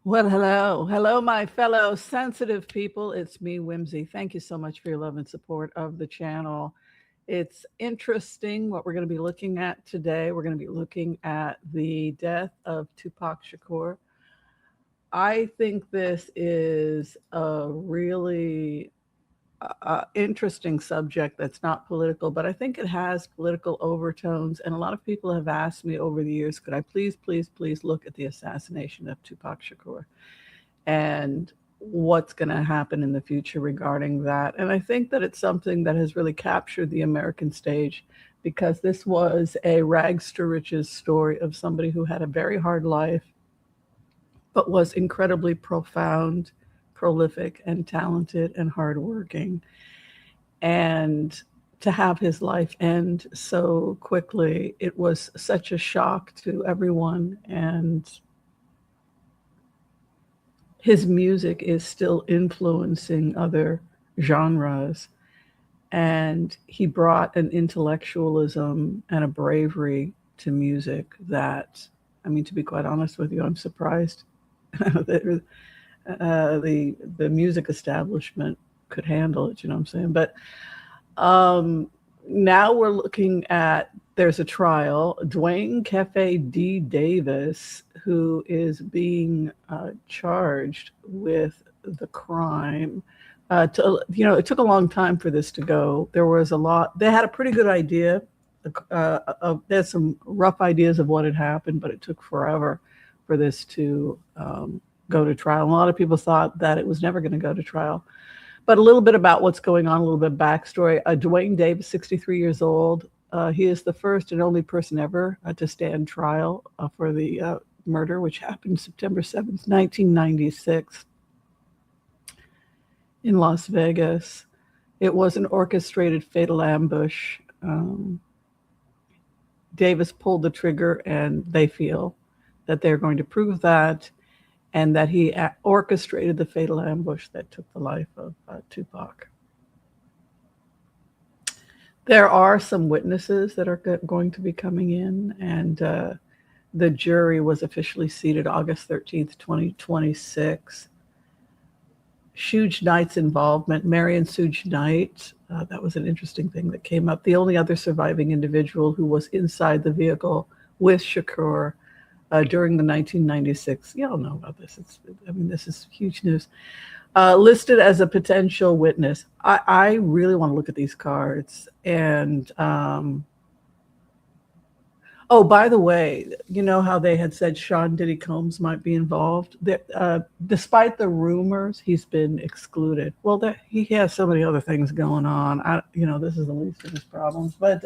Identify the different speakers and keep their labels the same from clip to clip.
Speaker 1: Well, hello. Hello, my fellow sensitive people. It's me, Whimsy. Thank you so much for your love and support of the channel. It's interesting what we're going to be looking at today. We're going to be looking at the death of Tupac Shakur. I think this is a really interesting subject that's not political, but I think it has political overtones. And a lot of people have asked me over the years, could I please, please, please look at the assassination of Tupac Shakur and what's going to happen in the future regarding that? And I think that it's something that has really captured the American stage because this was a rags to riches story of somebody who had a very hard life, but was incredibly profound, prolific, and talented and hardworking. And to have his life end so quickly, it was such a shock to everyone. And his music is still influencing other genres. And he brought an intellectualism and a bravery to music that, I mean, to be quite honest with you, I'm surprised that the music establishment could handle it. You know what I'm saying? But now we're looking at, there's a trial. Dwayne Keffe D. Davis, who is being charged with the crime. It took a long time for this to go. There was a lot. They had a pretty good idea. They had some rough ideas of what had happened, but it took forever for this to go to trial. And a lot of people thought that it was never going to go to trial. But a little bit about what's going on, a little bit of backstory. Dwayne Davis, 63 years old. He is the first and only person ever to stand trial for the murder, which happened September 7th, 1996 in Las Vegas. It was an orchestrated fatal ambush. Davis pulled the trigger, and they feel that they're going to prove that, and that he orchestrated the fatal ambush that took the life of Tupac. There are some witnesses that are going to be coming in, and the jury was officially seated August 13th, 2026. Suge Knight's involvement, Marion Suge Knight, that was an interesting thing that came up. The only other surviving individual who was inside the vehicle with Shakur during the 1996. Y'all know about this. This is huge news. Listed as a potential witness. I really want to look at these cards. And oh, by the way, you know how they had said Sean Diddy Combs might be involved? Despite the rumors, he's been excluded. Well, he has so many other things going on. This is the least of his problems. But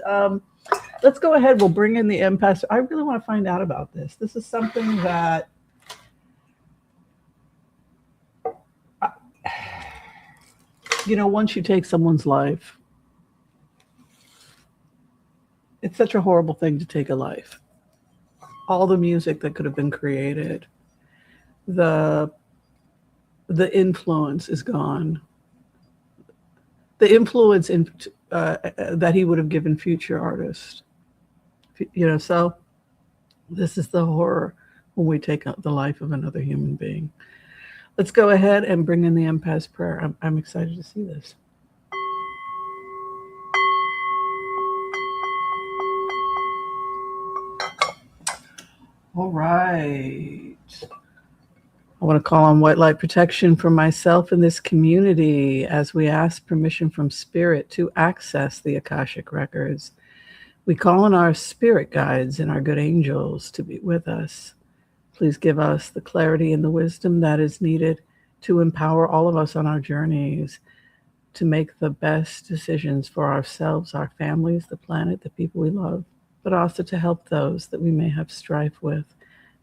Speaker 1: let's go ahead. We'll bring in the empath. I really want to find out about this. This is something that once you take someone's life, it's such a horrible thing to take a life. All the music that could have been created, the influence is gone. The influence that he would have given future artists. So this is the horror when we take the life of another human being. Let's go ahead and bring in the empath's prayer. I'm excited to see this. All right. I want to call on white light protection for myself and this community as we ask permission from Spirit to access the Akashic Records. We call on our spirit guides and our good angels to be with us. Please give us the clarity and the wisdom that is needed to empower all of us on our journeys to make the best decisions for ourselves, our families, the planet, the people we love, but also to help those that we may have strife with.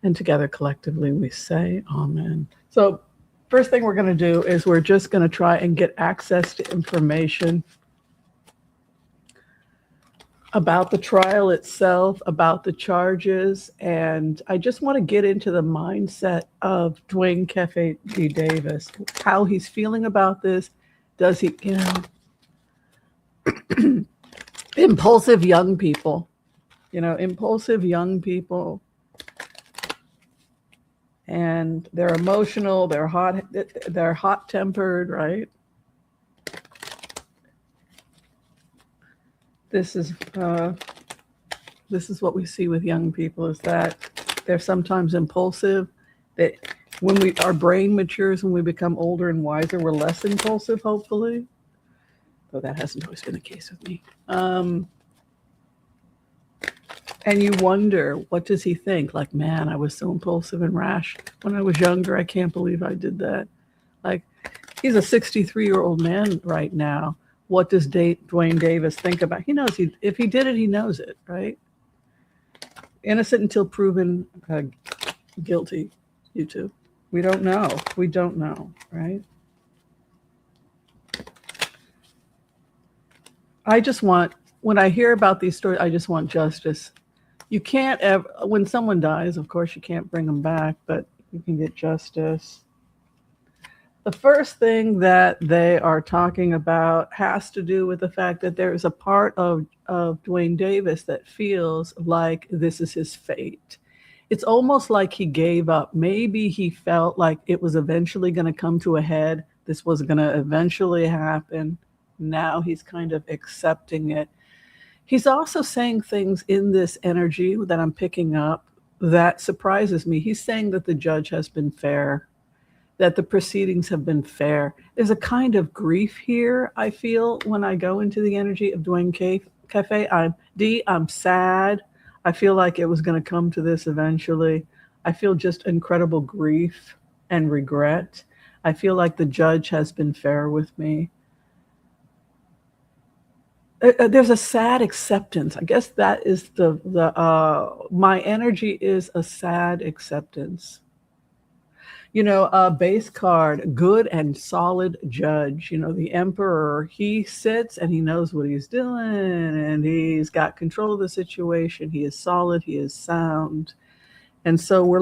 Speaker 1: And together, collectively, we say amen. So first thing we're going to do is we're just going to try and get access to information about the trial itself, about the charges. And I just want to get into the mindset of Dwayne Keffe D. Davis, how he's feeling about this. Does he, impulsive young people, and they're emotional, they're hot-tempered, right? This is what we see with young people, is that they're sometimes impulsive. That when our brain matures, when we become older and wiser, we're less impulsive, hopefully. Though that hasn't always been the case with me. And you wonder, what does he think? Like, man, I was so impulsive and rash when I was younger. I can't believe I did that. Like, he's a 63-year-old man right now. What does Dwayne Davis think about? He knows if he did it, he knows it, right? Innocent until proven guilty. You two. We don't know. We don't know, right? I just want, when I hear about these stories, I just want justice. You can't ever, when someone dies, of course, you can't bring them back, but you can get justice. The first thing that they are talking about has to do with the fact that there is a part of Dwayne Davis that feels like this is his fate. It's almost like he gave up. Maybe he felt like it was eventually going to come to a head. This was going to eventually happen. Now he's kind of accepting it. He's also saying things in this energy that I'm picking up that surprises me. He's saying that the judge has been fair, that the proceedings have been fair. There's a kind of grief here, I feel, when I go into the energy of Dwayne Keffe. I'm sad. I feel like it was going to come to this eventually. I feel just incredible grief and regret. I feel like the judge has been fair with me. There's a sad acceptance. I guess that is my energy is a sad acceptance. Base card, good and solid judge. The emperor, he sits and he knows what he's doing, and he's got control of the situation. He is solid, he is sound. And so we're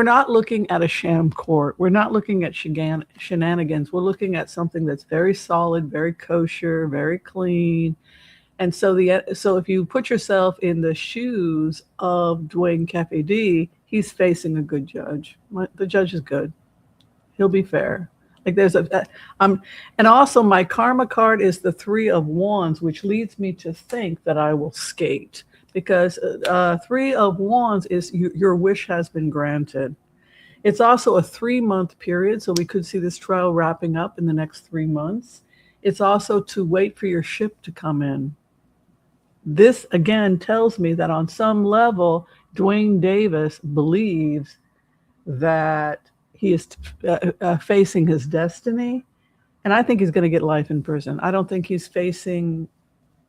Speaker 1: not looking at a sham court. We're not looking at shenanigans. We're looking at something that's very solid, very kosher, very clean. And so if you put yourself in the shoes of Dwayne Keffe D, he's facing a good judge. The judge is good. He'll be fair. Like and also my karma card is the 3 of Wands, which leads me to think that I will skate, because 3 of Wands is your wish has been granted. It's also a 3-month period, so we could see this trial wrapping up in the next 3 months. It's also to wait for your ship to come in. This again tells me that on some level, Dwayne Davis believes that he is facing his destiny, and I think he's going to get life in prison. I don't think he's facing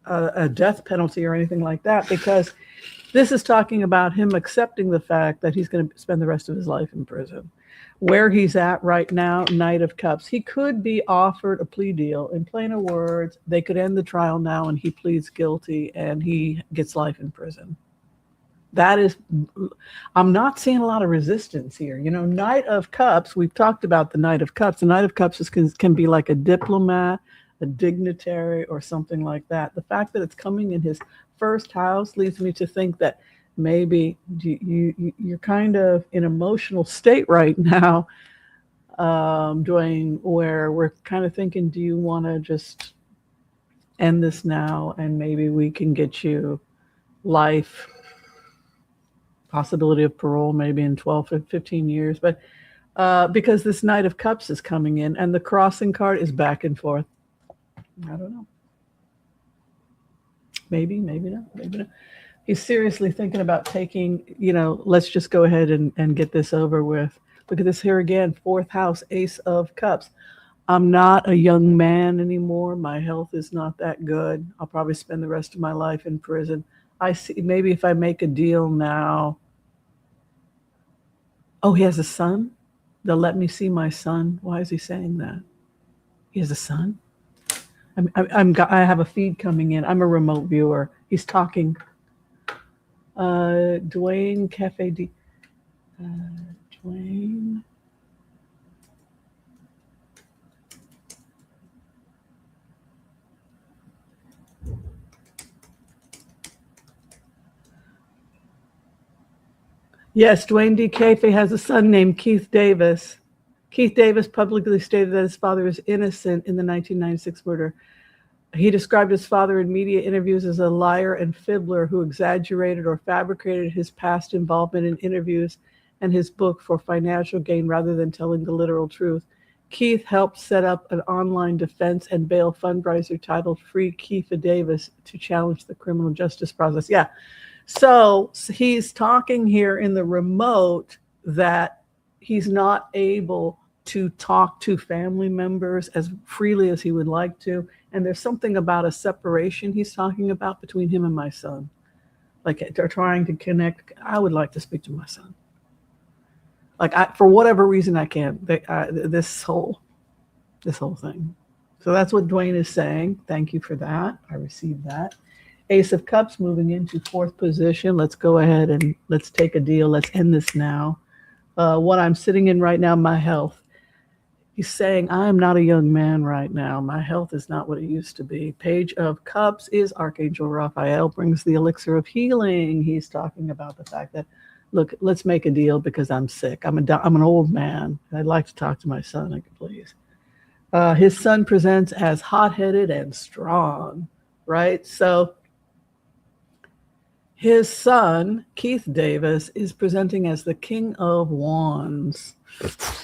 Speaker 1: a death penalty or anything like that, because this is talking about him accepting the fact that he's going to spend the rest of his life in prison. Where he's at right now, Knight of Cups. He could be offered a plea deal. In plainer words, they could end the trial now and he pleads guilty and he gets life in prison. I'm not seeing a lot of resistance here. Knight of Cups, we've talked about the Knight of Cups. The Knight of Cups can be like a diplomat, a dignitary, or something like that. The fact that it's coming in his first house leads me to think that maybe you're kind of in emotional state right now, Dwayne, where we're kind of thinking, do you want to just end this now and maybe we can get you life, possibility of parole maybe in 12 or 15 years. But because this Knight of Cups is coming in and the crossing card is back and forth. I don't know. Maybe not. He's seriously thinking about taking, let's just go ahead and get this over with. Look at this here again, 4th house, Ace of Cups. I'm not a young man anymore. My health is not that good. I'll probably spend the rest of my life in prison. I see, maybe if I make a deal now. Oh, he has a son? They'll let me see my son. Why is he saying that? He has a son? I have a feed coming in. I'm a remote viewer. He's talking. Dwayne Keffe D. Dwayne. Yes, Dwayne D. Keffe has a son named Keith Davis. Keith Davis publicly stated that his father is innocent in the 1996 murder. He described his father in media interviews as a liar and fiddler who exaggerated or fabricated his past involvement in interviews and his book for financial gain rather than telling the literal truth. Keith helped set up an online defense and bail fundraiser titled Free Keffe Davis to challenge the criminal justice process. Yeah. So he's talking here in the remote that he's not able to talk to family members as freely as he would like to. And there's something about a separation he's talking about between him and my son. Like they're trying to connect. I would like to speak to my son. Like for whatever reason, I can't. This whole thing. So that's what Dwayne is saying. Thank you for that. I received that. Ace of Cups moving into fourth position. Let's go ahead and let's take a deal. Let's end this now. What I'm sitting in right now, my health. He's saying, I am not a young man right now. My health is not what it used to be. Page of Cups is Archangel Raphael, brings the elixir of healing. He's talking about the fact that, look, let's make a deal because I'm sick. I'm an old man. I'd like to talk to my son, please. His son presents as hot-headed and strong, right? So his son, Keith Davis, is presenting as the King of Wands.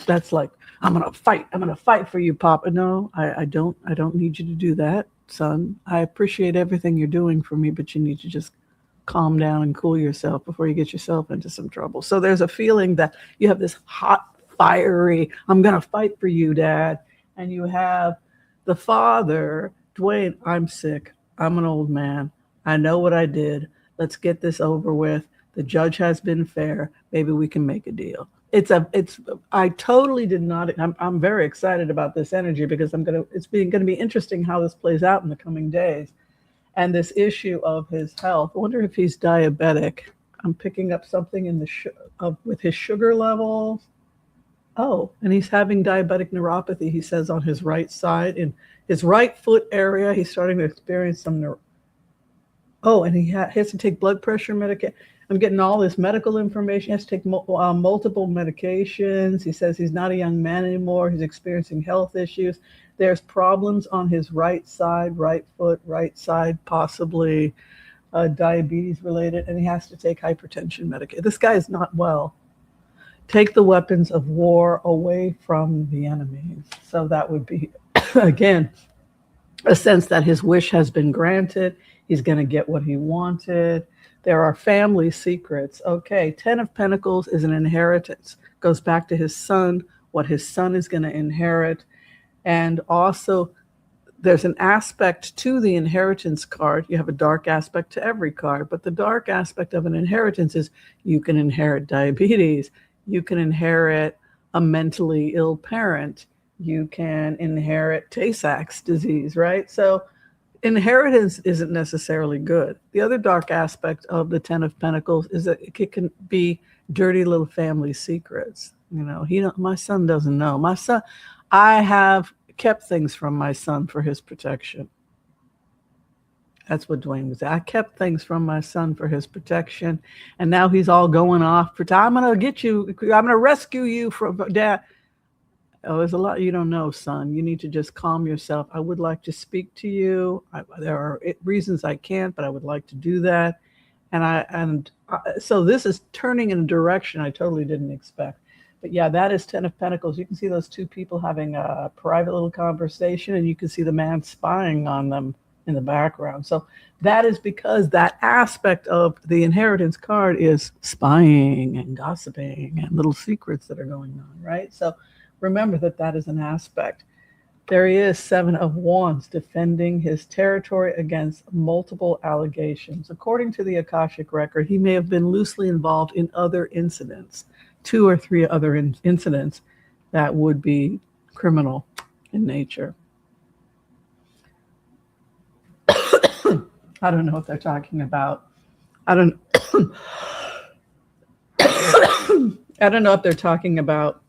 Speaker 1: That's like, I'm gonna fight for you, Papa. No, I don't need you to do that, son. I appreciate everything you're doing for me, but you need to just calm down and cool yourself before you get yourself into some trouble. So there's a feeling that you have this hot, fiery, I'm gonna fight for you, Dad. And you have the father, Dwayne, I'm sick. I'm an old man. I know what I did. Let's get this over with. The judge has been fair. Maybe we can make a deal. I totally did not. I'm very excited about this energy because it's going to be interesting how this plays out in the coming days. And this issue of his health. I wonder if he's diabetic. I'm picking up something in with his sugar levels. Oh, and he's having diabetic neuropathy, he says, on his right side. In his right foot area, he's starting to experience some and he has to take blood pressure medication. I'm getting all this medical information. He has to take multiple medications. He says he's not a young man anymore. He's experiencing health issues. There's problems on his right side, right foot, right side, possibly diabetes related, and he has to take hypertension medication. This guy is not well. Take the weapons of war away from the enemies. So that would be, again, a sense that his wish has been granted. He's going to get what he wanted. There are family secrets. Okay, 10 of Pentacles is an inheritance. Goes back to his son, what his son is going to inherit. And also, there's an aspect to the inheritance card. You have a dark aspect to every card, but the dark aspect of an inheritance is you can inherit diabetes. You can inherit a mentally ill parent. You can inherit Tay-Sachs disease, right? So inheritance isn't necessarily good. The other dark aspect of the 10 of Pentacles is that it can be dirty little family secrets. My son doesn't know. My son, I have kept things from my son for his protection. That's what Dwayne was. I kept things from my son for his protection, and now he's all going off. I'm going to get you. I'm going to rescue you from Dad. Oh, there's a lot you don't know, son. You need to just calm yourself. I would like to speak to you. There are reasons I can't, but I would like to do that. So this is turning in a direction I totally didn't expect. But yeah, that is 10 of Pentacles. You can see those two people having a private little conversation, and you can see the man spying on them in the background. So that is because that aspect of the inheritance card is spying and gossiping and little secrets that are going on, right? So remember that is an aspect. There he is, 7 of Wands, defending his territory against multiple allegations. According to the Akashic record, he may have been loosely involved in other incidents, 2 or 3 other incidents that would be criminal in nature. I don't know what they're talking about. I don't know if they're talking about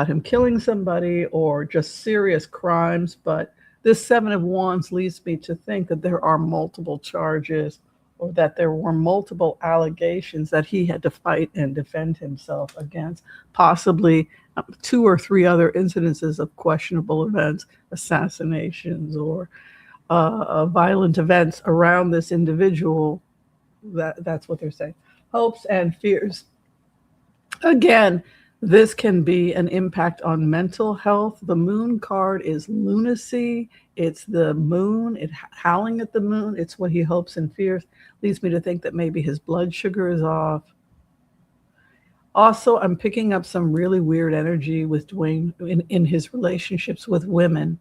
Speaker 1: him killing somebody or just serious crimes, but this 7 of Wands leads me to think that there are multiple charges or that there were multiple allegations that he had to fight and defend himself against, possibly 2 or 3 other incidences of questionable events, assassinations, or violent events around this individual. That's what they're saying. Hopes and fears. Again, this can be an impact on mental health. The moon card is lunacy. It's the moon, howling at the moon. It's what he hopes and fears. Leads me to think that maybe his blood sugar is off. Also, I'm picking up some really weird energy with Dwayne in his relationships with women,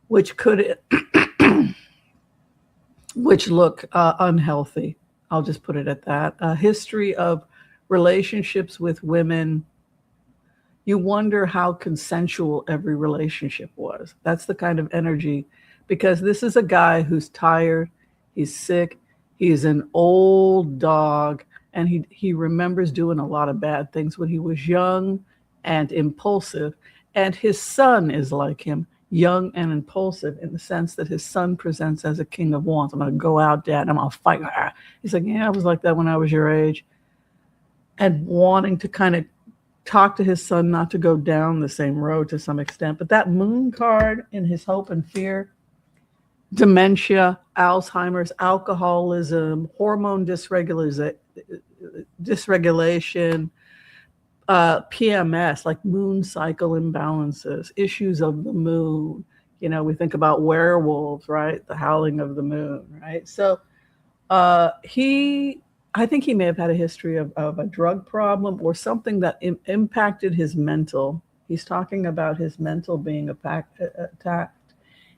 Speaker 1: which could, which look unhealthy. I'll just put it at that. A history of relationships with women. You wonder how consensual every relationship was. That's the kind of energy, because this is a guy who's tired, he's sick, he's an old dog, and he remembers doing a lot of bad things when he was young and impulsive. And his son is like him, young and impulsive, in the sense that his son presents as a king of wands. I'm going to go out, Dad, and I'm going to fight. He's like, yeah, I was like that when I was your age. And wanting to kind of talk to his son not to go down the same road to some extent. But that moon card in his hope and fear, dementia, Alzheimer's, alcoholism, hormone dysregulation, PMS, like moon cycle imbalances, issues of the moon. You know, we think about werewolves, right? The howling of the moon, right? So I think he may have had a history of a drug problem or something that impacted his mental. He's talking about his mental being attacked.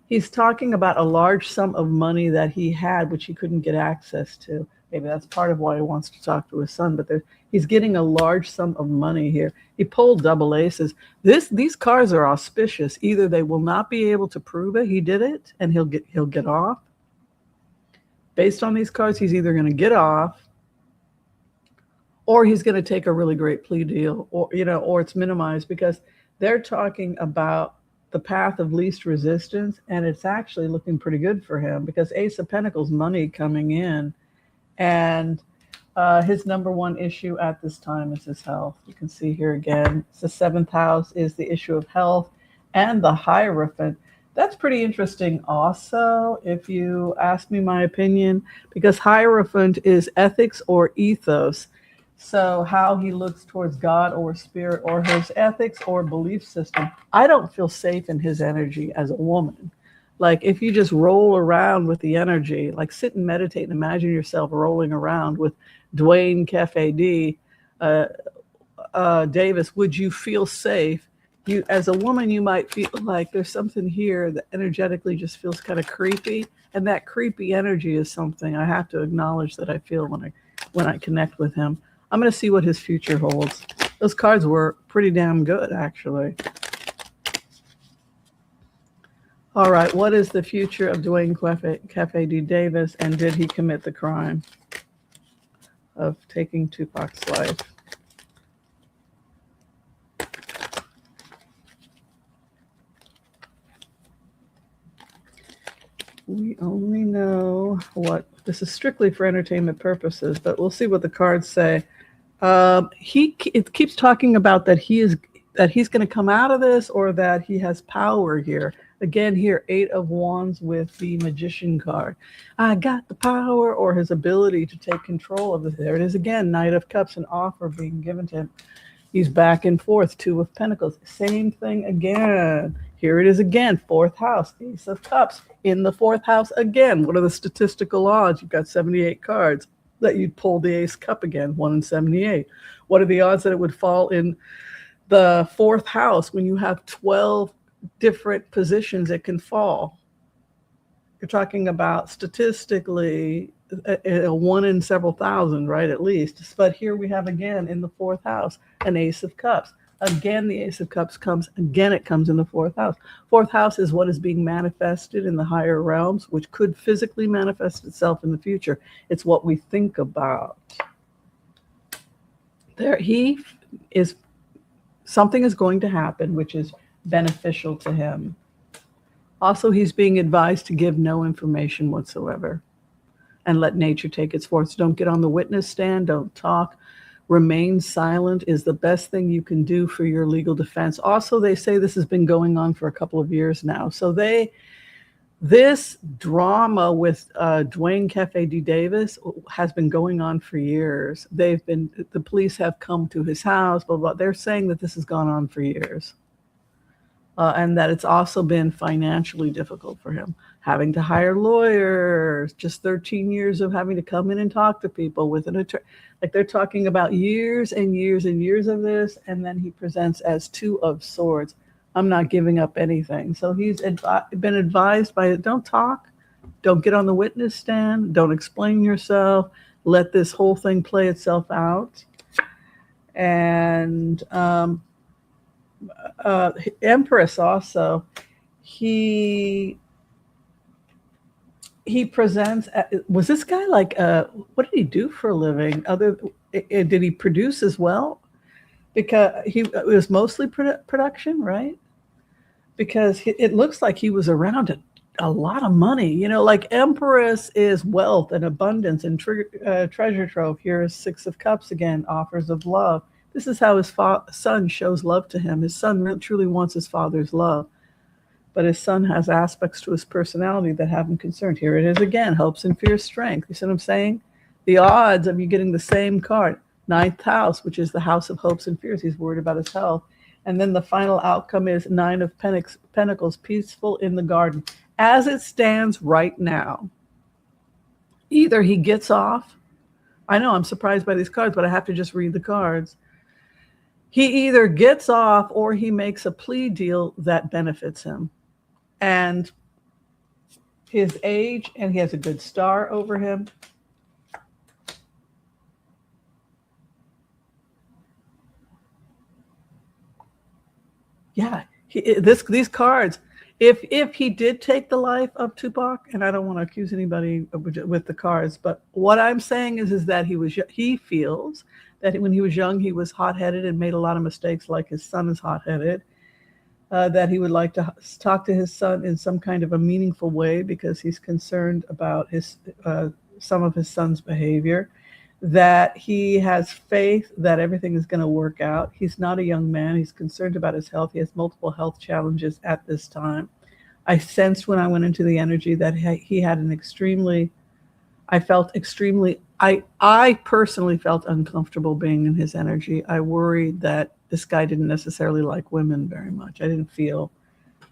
Speaker 1: He's talking about a large sum of money that he had, which he couldn't get access to. Maybe that's part of why he wants to talk to his son, but he's getting a large sum of money here. He pulled double aces. These cards are auspicious. Either they will not be able to prove it, he did it, and he'll get off. Based on these cards, he's either going to get off, or he's going to take a really great plea deal, or it's minimized, because they're talking about the path of least resistance, and it's actually looking pretty good for him, because Ace of Pentacles, money coming in, and his number one issue at this time is his health. You can see here again, it's the 7th house is the issue of health, and the Hierophant. That's pretty interesting also, if you ask me my opinion, because Hierophant is ethics or ethos. So how he looks towards God or spirit or his ethics or belief system. I don't feel safe in his energy as a woman. Like, if you just roll around with the energy, like sit and meditate and imagine yourself rolling around with Dwayne, Keffe, Davis, would you feel safe? You, as a woman, you might feel like there's something here that energetically just feels kind of creepy. And that creepy energy is something I have to acknowledge that I feel when I connect with him. I'm going to see what his future holds. Those cards were pretty damn good, actually. All right, what is the future of Dwayne Keffe D. Davis, and did he commit the crime of taking Tupac's life? We only know what, this is strictly for entertainment purposes, but we'll see what the cards say. It keeps talking about that he's going to come out of this, or that he has power here. Again, here, 8 of Wands with the Magician card. I got the power, or his ability to take control of this. There it is again, Knight of Cups, an offer being given to him. He's back and forth, 2 of Pentacles. Same thing again. Here it is again, 4th house, Ace of Cups. In the 4th house again. What are the statistical odds? You've got 78 cards that you'd pull the Ace Cup again, 1 in 78. What are the odds that it would fall in the 4th house when you have 12 different positions it can fall? You're talking about statistically a 1 in several thousand, right, at least. But here we have again in the 4th house an Ace of Cups. Again, the Ace of Cups comes, again it comes in the 4th house. 4th house is what is being manifested in the higher realms, which could physically manifest itself in the future. It's what we think about. Something is going to happen which is beneficial to him. Also, he's being advised to give no information whatsoever. and let nature take its course. Don't get on the witness stand. Don't talk. Remain silent is the best thing you can do for your legal defense. Also, they say this has been going on for a couple of years now. So this drama with Dwayne Keffe Davis has been going on for years. The police have come to his house, but they're saying that this has gone on for years. And that it's also been financially difficult for him, having to hire lawyers, just 13 years of having to come in and talk to people with an attorney. Like they're talking about years and years and years of this, and then he presents as two of swords. I'm not giving up anything. So he's been advised by, don't talk, don't get on the witness stand, don't explain yourself, let this whole thing play itself out. And Empress also, he presents, was this guy like, what did he do for a living? Did he produce as well? Because it was mostly production, right? Because it looks like he was around a lot of money, like Empress is wealth and abundance and treasure trove. Here is Six of Cups again, offers of love. This is how his son shows love to him. His son really, truly wants his father's love, but his son has aspects to his personality that have him concerned. Here it is again, hopes and fears, strength. You see what I'm saying? The odds of you getting the same card, ninth house, which is the house of hopes and fears. He's worried about his health. And then the final outcome is Nine of Pentacles, peaceful in the garden. As it stands right now, either he gets off. I know I'm surprised by these cards, but I have to just read the cards. He either gets off or he makes a plea deal that benefits him. And his age, and he has a good star over him. Yeah, these cards, if he did take the life of Tupac, and I don't want to accuse anybody with the cards, but what I'm saying is that he feels that when he was young, he was hot-headed and made a lot of mistakes, like his son is hot-headed, that he would like to talk to his son in some kind of a meaningful way because he's concerned about some of his son's behavior, that he has faith that everything is going to work out. He's not a young man. He's concerned about his health. He has multiple health challenges at this time. I sensed when I went into the energy that he had I personally felt uncomfortable being in his energy. I worried that this guy didn't necessarily like women very much. I didn't feel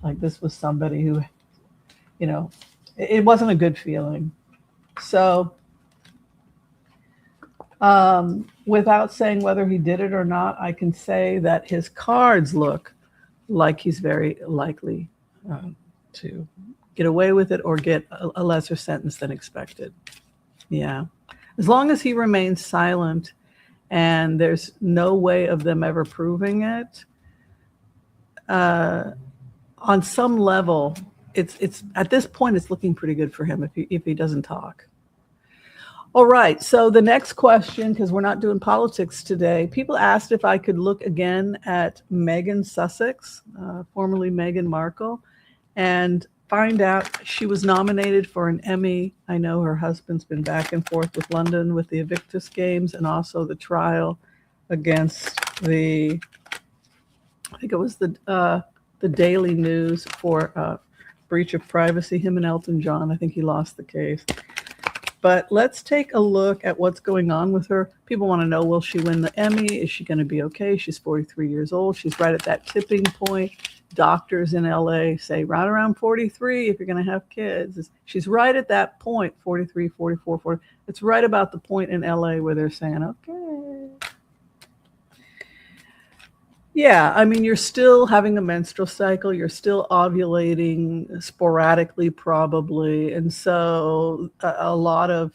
Speaker 1: like this was somebody who, it wasn't a good feeling. So without saying whether he did it or not, I can say that his cards look like he's very likely to get away with it or get a lesser sentence than expected. Yeah. As long as he remains silent and there's no way of them ever proving it, on some level, it's at this point, it's looking pretty good for him if he doesn't talk. All right. So the next question, because we're not doing politics today, people asked if I could look again at Meghan Sussex, formerly Meghan Markle, and find out she was nominated for an Emmy. I know her husband's been back and forth with London with the Invictus Games and also the trial against I think it was the Daily News for breach of privacy, him and Elton John. I think he lost the case. But let's take a look at what's going on with her. People want to know, will she win the Emmy? Is she going to be okay? She's 43 years old. She's right at that tipping point. Doctors in LA say right around 43 if you're going to have kids. She's right at that point, 43, 44, 40. It's right about the point in LA where they're saying, okay. Yeah, I mean, you're still having a menstrual cycle. You're still ovulating sporadically, probably. And so a lot of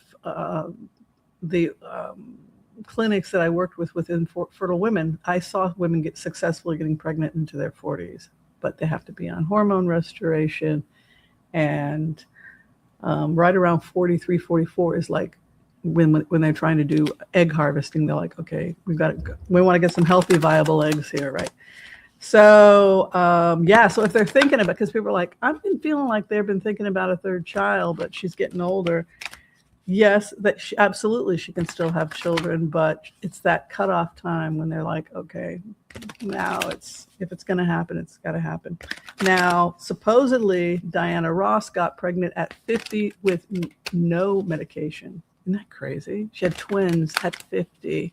Speaker 1: the clinics that I worked with within fertile women, I saw women successfully getting pregnant into their 40s, but they have to be on hormone restoration. And right around 43, 44 is like when they're trying to do egg harvesting, they're like, okay, we want to get some healthy, viable eggs here, right? So, so if they're thinking about, because people are like, I've been feeling like they've been thinking about a third child, but she's getting older. yes, that she, absolutely she can still have children, but it's that cutoff time when they're like, okay, now if it's going to happen, it's got to happen. Now, supposedly Diana Ross got pregnant at 50 with no medication. Isn't that crazy? She had twins at 50.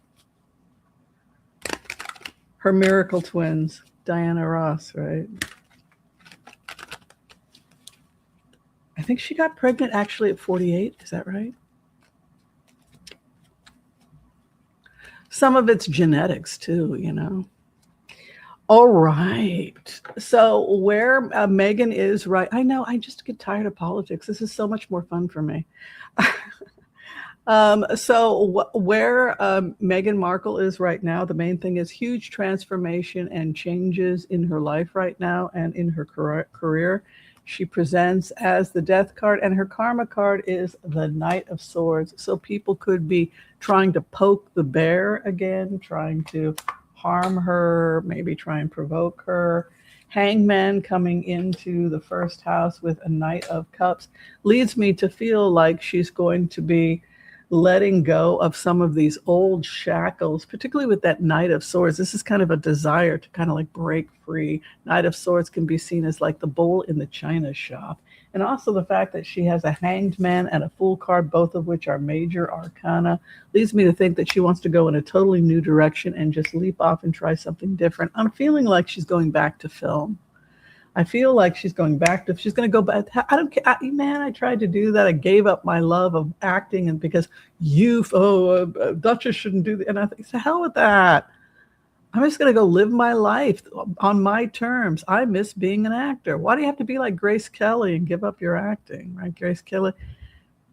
Speaker 1: Her miracle twins, Diana Ross, right? I think she got pregnant actually at 48. Is that right? Some of it's genetics too, you know. All right. So where Meghan is right. I know. I just get tired of politics. This is so much more fun for me. So where Meghan Markle is right now, the main thing is huge transformation and changes in her life right now and in her career. She presents as the death card, and her karma card is the Knight of Swords. So people could be trying to poke the bear again, trying to harm her, maybe try and provoke her. Hangman coming into the first house with a Knight of Cups leads me to feel like she's going to be letting go of some of these old shackles, particularly with that Knight of Swords. This is kind of a desire to kind of like break free. Knight of Swords can be seen as like the bull in the china shop. And also the fact that she has a Hanged Man and a Fool card, both of which are major arcana, leads me to think that she wants to go in a totally new direction and just leap off and try something different. I'm feeling like she's going back to film. I feel like she's going back to, she's going to go back. I don't care. Man, I tried to do that. I gave up my love of acting, and because Duchess shouldn't do that. And I think, to hell with that. I'm just going to go live my life on my terms. I miss being an actor. Why do you have to be like Grace Kelly and give up your acting, right? Grace Kelly,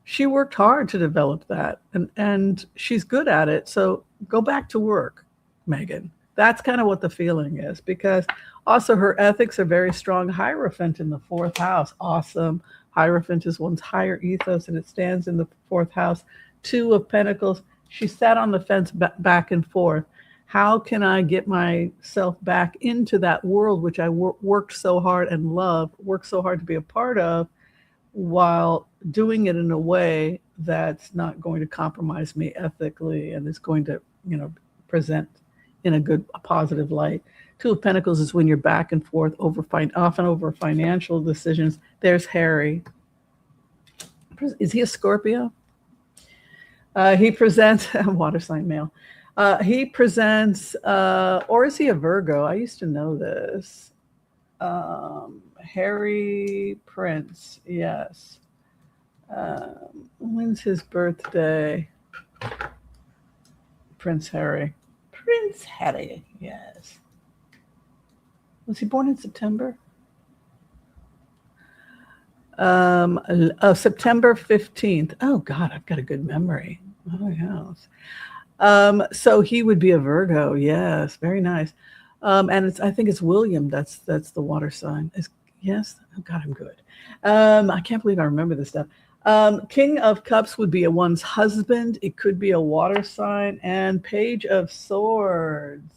Speaker 1: she worked hard to develop that, and she's good at it. So go back to work, Meghan. That's kind of what the feeling is, because also her ethics are very strong. Hierophant in the fourth house, awesome. Hierophant is one's higher ethos, and it stands in the fourth house. Two of Pentacles. She sat on the fence back and forth. How can I get myself back into that world, which I worked so hard and loved, worked so hard to be a part of, while doing it in a way that's not going to compromise me ethically and is going to, present in a positive light. Two of Pentacles is when you're back and forth often over financial decisions. There's Harry. Is he a Scorpio? He presents water sign male. He presents, or is he a Virgo? I used to know this. Harry Prince, yes. When's his birthday? Prince Harry. Prince Harry, yes. Was he born in September? September 15th. Oh, God, I've got a good memory. Oh, yes. So he would be a Virgo. Yes, very nice. And I think it's William. That's the water sign. Yes. Oh God, I'm good. I can't believe I remember this stuff. King of Cups would be one's husband. It could be a water sign. And Page of Swords.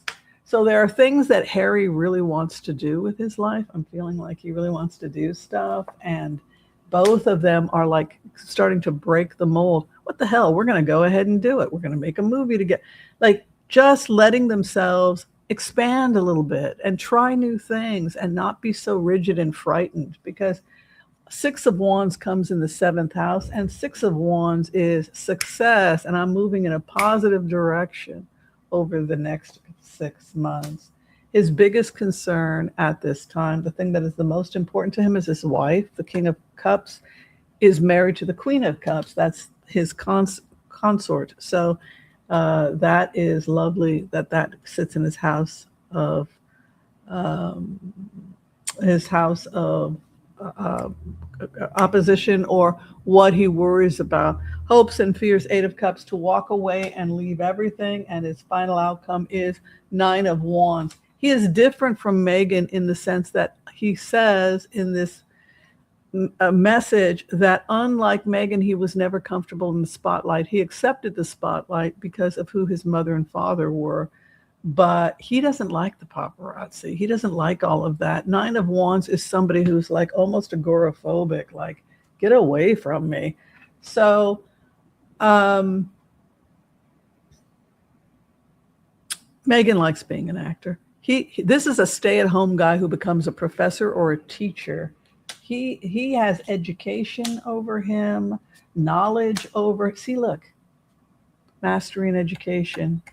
Speaker 1: So there are things that Harry really wants to do with his life. I'm feeling like he really wants to do stuff, and both of them are like starting to break the mold. What the hell? We're going to go ahead and do it. We're going to make a movie to like just letting themselves expand a little bit and try new things and not be so rigid and frightened, because Six of Wands comes in the seventh house, and Six of Wands is success. And I'm moving in a positive direction over the next 6 months. His biggest concern at this time, the thing that is the most important to him, is his wife. The King of Cups is married to the Queen of Cups. That's his consort. So that is lovely that sits in his house of opposition, or what he worries about. Hopes and fears, Eight of Cups, to walk away and leave everything, and his final outcome is Nine of Wands. He is different from Meghan in the sense that he says in this message that, unlike Meghan, he was never comfortable in the spotlight. He accepted the spotlight because of who his mother and father were, but he doesn't like the paparazzi. He doesn't like all of that. Nine of Wands is somebody who's like almost agoraphobic, like, get away from me. So Meghan likes being an actor. This is a stay-at-home guy who becomes a professor or a teacher. He has education over him, knowledge over. See, look, mastery in education.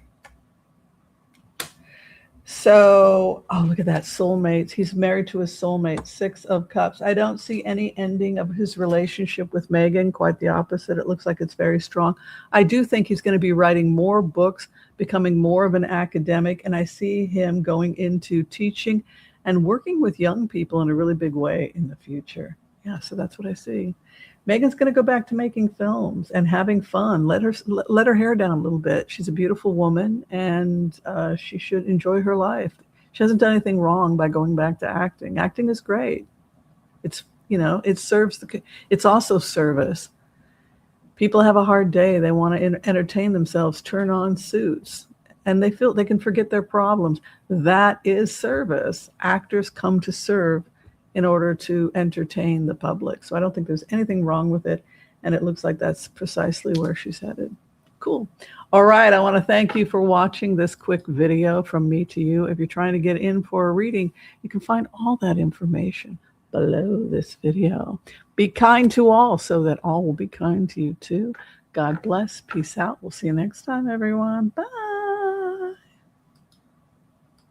Speaker 1: So, oh, look at that, soulmates. He's married to his soulmate, 6 of Cups. I don't see any ending of his relationship with Meghan, quite the opposite. It looks like it's very strong. I do think he's going to be writing more books, becoming more of an academic, and I see him going into teaching and working with young people in a really big way in the future. Yeah, so that's what I see. Meghan's going to go back to making films and having fun. Let her hair down a little bit. She's a beautiful woman, and she should enjoy her life. She hasn't done anything wrong by going back to acting. Acting is great. It's, it serves it's also service. People have a hard day. They want to entertain themselves, turn on Suits, and they feel they can forget their problems. That is service. Actors come to serve in order to entertain the public. So I don't think there's anything wrong with it. And it looks like that's precisely where she's headed. Cool. All right. I want to thank you for watching this quick video from me to you. If you're trying to get in for a reading, you can find all that information below this video. Be kind to all so that all will be kind to you too. God bless. Peace out. We'll see you next time, everyone. Bye.